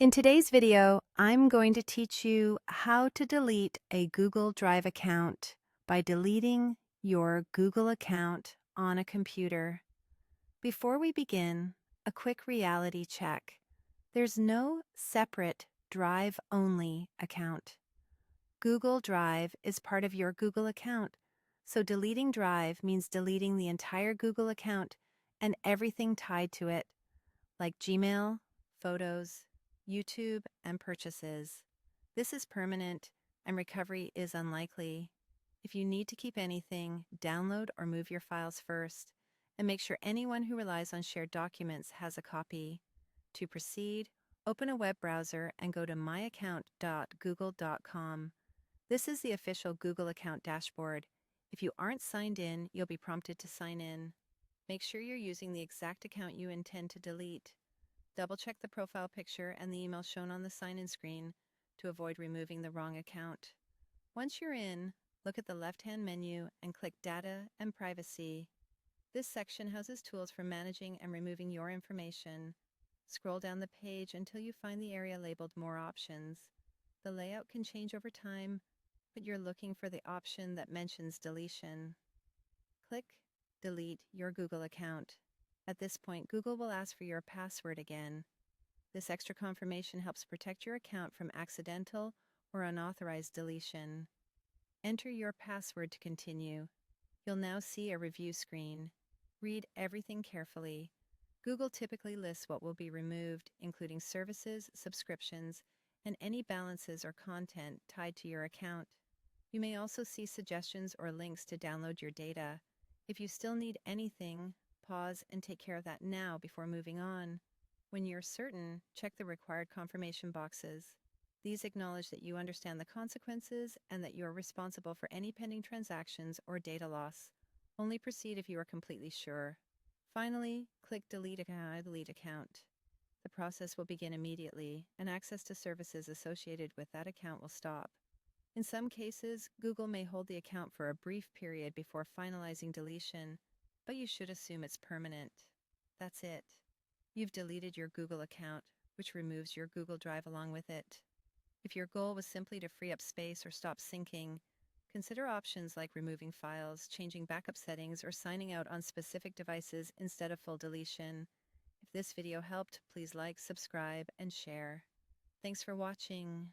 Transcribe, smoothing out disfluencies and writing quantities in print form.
In today's video, I'm going to teach you how to delete a Google Drive account by deleting your Google account on a computer. Before we begin, a quick reality check. There's no separate Drive-only account. Google Drive is part of your Google account, so deleting Drive means deleting the entire Google account and everything tied to it, like Gmail, photos, YouTube, and purchases. This is permanent, and recovery is unlikely. If you need to keep anything, download or move your files first, and make sure anyone who relies on shared documents has a copy. To proceed, open a web browser and go to myaccount.google.com. This is the official Google account dashboard. If you aren't signed in, you'll be prompted to sign in. Make sure you're using the exact account you intend to delete. Double-check the profile picture and the email shown on the sign-in screen to avoid removing the wrong account. Once you're in, look at the left-hand menu and click Data and Privacy. This section houses tools for managing and removing your information. Scroll down the page until you find the area labeled More Options. The layout can change over time, but you're looking for the option that mentions deletion. Click Delete your Google account. At this point, Google will ask for your password again. This extra confirmation helps protect your account from accidental or unauthorized deletion. Enter your password to continue. You'll now see a review screen. Read everything carefully. Google typically lists what will be removed, including services, subscriptions, and any balances or content tied to your account. You may also see suggestions or links to download your data. If you still need anything, pause and take care of that now before moving on. When you're certain, check the required confirmation boxes. These acknowledge that you understand the consequences and that you are responsible for any pending transactions or data loss. Only proceed if you are completely sure. Finally, click Delete Account. The process will begin immediately, and access to services associated with that account will stop. In some cases, Google may hold the account for a brief period before finalizing deletion, but you should assume it's permanent. That's it. You've deleted your Google account, which removes your Google Drive along with it. If your goal was simply to free up space or stop syncing, consider options like removing files, changing backup settings, or signing out on specific devices instead of full deletion. If this video helped, please like, subscribe, and share. Thanks for watching.